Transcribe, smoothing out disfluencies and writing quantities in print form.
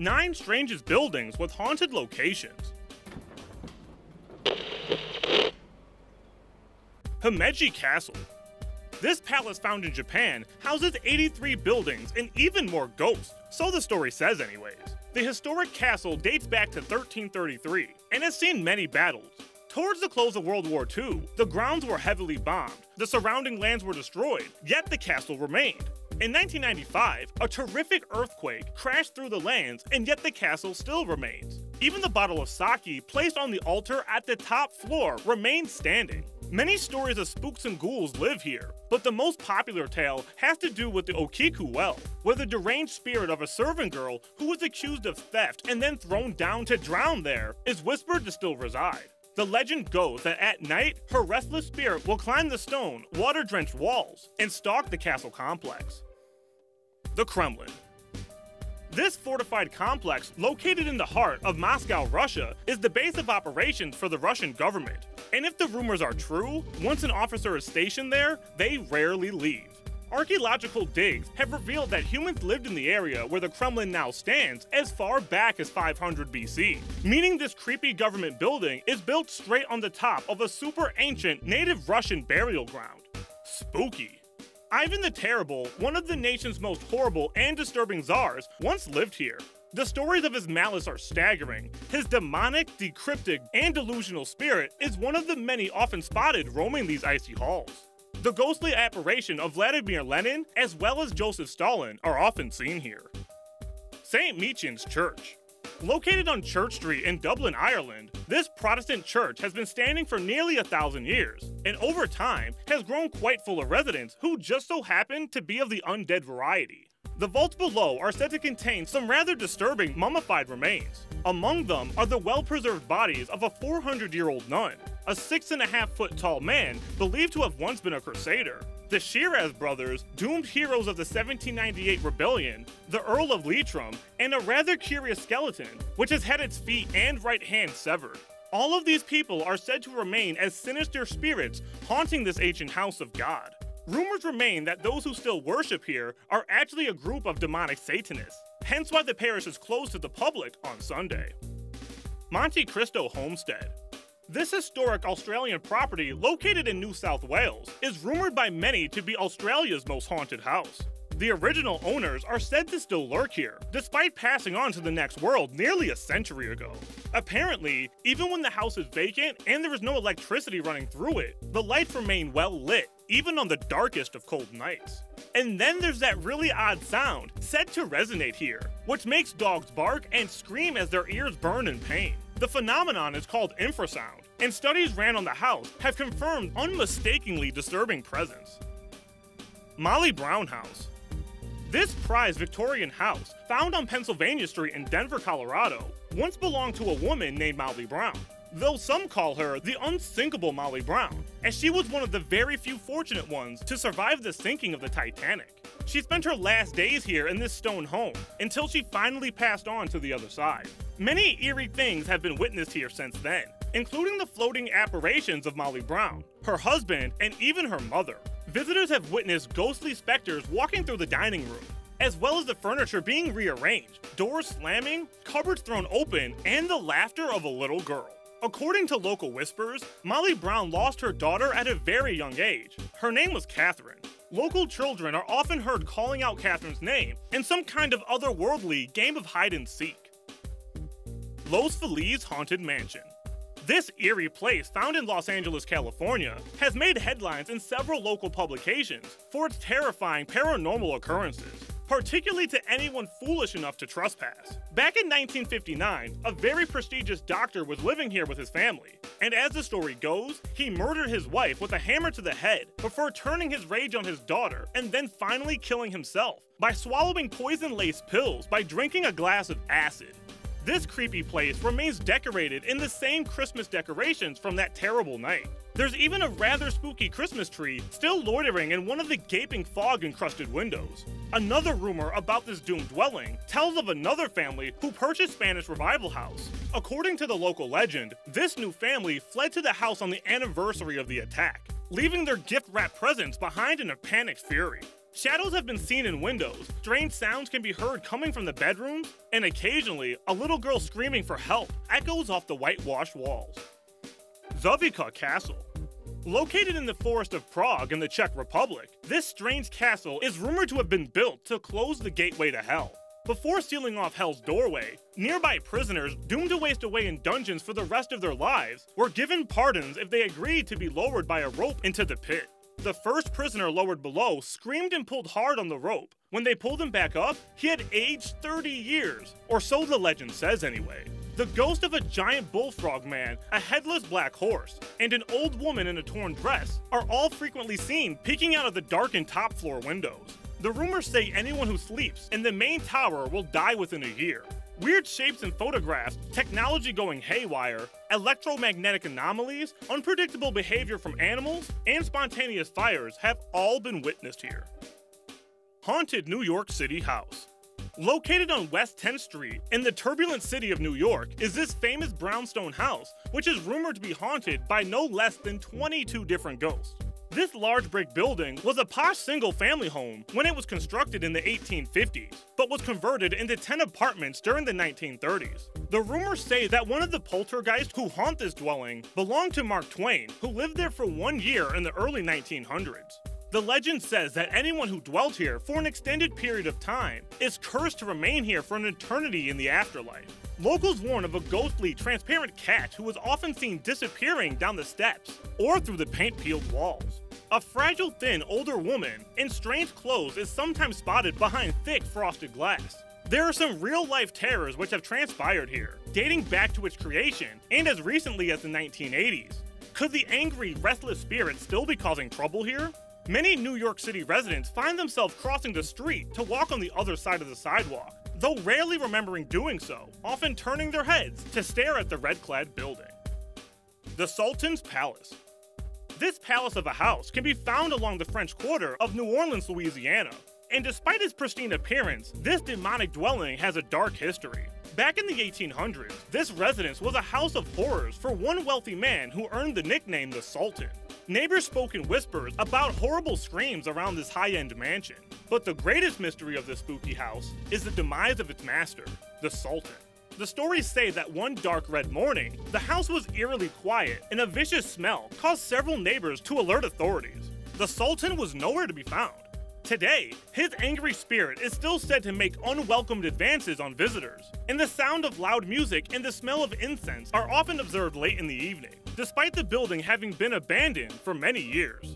9 strangest buildings with haunted locations. Himeji Castle. This palace found in Japan houses 83 buildings and even more ghosts, so the story says anyways. The historic castle dates back to 1333 and has seen many battles. Towards the close of World War II, the grounds were heavily bombed, the surrounding lands were destroyed, yet the castle remained. In 1995, a terrific earthquake crashed through the lands, and yet the castle still remains. Even the bottle of sake placed on the altar at the top floor remains standing. Many stories of spooks and ghouls live here, but the most popular tale has to do with the Okiku well, where the deranged spirit of a servant girl who was accused of theft and then thrown down to drown there is whispered to still reside. The legend goes that at night, her restless spirit will climb the stone, water-drenched walls and stalk the castle complex. The Kremlin. This fortified complex, located in the heart of Moscow, Russia, is the base of operations for the Russian government. And if the rumors are true, once an officer is stationed there, they rarely leave. Archaeological digs have revealed that humans lived in the area where the Kremlin now stands as far back as 500 BC, meaning this creepy government building is built straight on the top of a super ancient native Russian burial ground. Spooky. Ivan the Terrible, one of the nation's most horrible and disturbing czars, once lived here. The stories of his malice are staggering. His demonic, decryptic, and delusional spirit is one of the many often spotted roaming these icy halls. The ghostly apparition of Vladimir Lenin, as well as Joseph Stalin, are often seen here. St. Michan's Church. Located on Church Street in Dublin, Ireland, this Protestant church has been standing for nearly 1,000 years, and over time has grown quite full of residents who just so happen to be of the undead variety. The vaults below are said to contain some rather disturbing mummified remains. Among them are the well-preserved bodies of a 400-year-old nun, a 6.5-foot tall man believed to have once been a crusader, the Shiraz brothers, doomed heroes of the 1798 rebellion, the Earl of Leitrim, and a rather curious skeleton, which has had its feet and right hand severed. All of these people are said to remain as sinister spirits haunting this ancient house of God. Rumors remain that those who still worship here are actually a group of demonic Satanists, hence why the parish is closed to the public on Sunday. Monte Cristo Homestead. This historic Australian property, located in New South Wales, is rumored by many to be Australia's most haunted house. The original owners are said to still lurk here, despite passing on to the next world nearly a century ago. Apparently, even when the house is vacant and there is no electricity running through it, the lights remain well lit, even on the darkest of cold nights. And then there's that really odd sound said to resonate here, which makes dogs bark and scream as their ears burn in pain. The phenomenon is called infrasound, and studies ran on the house have confirmed unmistakably disturbing presence. Molly Brown House. This prized Victorian house, found on Pennsylvania Street in Denver, Colorado, once belonged to a woman named Molly Brown, though some call her the unsinkable Molly Brown, as she was one of the very few fortunate ones to survive the sinking of the Titanic. She spent her last days here in this stone home, until she finally passed on to the other side. Many eerie things have been witnessed here since then, including the floating apparitions of Molly Brown, her husband, and even her mother. Visitors have witnessed ghostly specters walking through the dining room, as well as the furniture being rearranged, doors slamming, cupboards thrown open, and the laughter of a little girl. According to local whispers, Molly Brown lost her daughter at a very young age. Her name was Catherine. Local children are often heard calling out Catherine's name in some kind of otherworldly game of hide and seek. Los Feliz Haunted Mansion. This eerie place, found in Los Angeles, California, has made headlines in several local publications for its terrifying paranormal occurrences, particularly to anyone foolish enough to trespass. Back in 1959, a very prestigious doctor was living here with his family, and as the story goes, he murdered his wife with a hammer to the head before turning his rage on his daughter and then finally killing himself by swallowing poison-laced pills by drinking a glass of acid. This creepy place remains decorated in the same Christmas decorations from that terrible night. There's even a rather spooky Christmas tree still loitering in one of the gaping fog-encrusted windows. Another rumor about this doomed dwelling tells of another family who purchased Spanish Revival House. According to the local legend, this new family fled to the house on the anniversary of the attack, leaving their gift-wrapped presents behind in a panicked fury. Shadows have been seen in windows, strange sounds can be heard coming from the bedrooms, and occasionally, a little girl screaming for help echoes off the whitewashed walls. Zvikov Castle. Located in the forest of Prague in the Czech Republic, this strange castle is rumored to have been built to close the gateway to hell. Before sealing off Hell's doorway, nearby prisoners doomed to waste away in dungeons for the rest of their lives were given pardons if they agreed to be lowered by a rope into the pit. The first prisoner lowered below screamed and pulled hard on the rope. When they pulled him back up, he had aged 30 years, or so the legend says anyway. The ghost of a giant bullfrog man, a headless black horse, and an old woman in a torn dress are all frequently seen peeking out of the darkened top floor windows. The rumors say anyone who sleeps in the main tower will die within a year. Weird shapes in photographs, technology going haywire, electromagnetic anomalies, unpredictable behavior from animals, and spontaneous fires have all been witnessed here. Haunted New York City House. Located on West 10th Street in the turbulent city of New York is this famous brownstone house, which is rumored to be haunted by no less than 22 different ghosts. This large brick building was a posh single-family home when it was constructed in the 1850s, but was converted into 10 apartments during the 1930s. The rumors say that one of the poltergeists who haunt this dwelling belonged to Mark Twain, who lived there for 1 year in the early 1900s. The legend says that anyone who dwelt here for an extended period of time is cursed to remain here for an eternity in the afterlife. Locals warn of a ghostly, transparent cat who is often seen disappearing down the steps or through the paint-peeled walls. A fragile, thin, older woman in strange clothes is sometimes spotted behind thick, frosted glass. There are some real-life terrors which have transpired here, dating back to its creation and as recently as the 1980s. Could the angry, restless spirit still be causing trouble here? Many New York City residents find themselves crossing the street to walk on the other side of the sidewalk, though rarely remembering doing so, often turning their heads to stare at the red-clad building. The Sultan's Palace. This palace of a house can be found along the French Quarter of New Orleans, Louisiana, and despite its pristine appearance, this demonic dwelling has a dark history. Back in the 1800s, this residence was a house of horrors for one wealthy man who earned the nickname the Sultan. Neighbors spoke in whispers about horrible screams around this high-end mansion. But the greatest mystery of this spooky house is the demise of its master, the Sultan. The stories say that one dark red morning, the house was eerily quiet and a vicious smell caused several neighbors to alert authorities. The Sultan was nowhere to be found. Today, his angry spirit is still said to make unwelcomed advances on visitors, and the sound of loud music and the smell of incense are often observed late in the evening, despite the building having been abandoned for many years.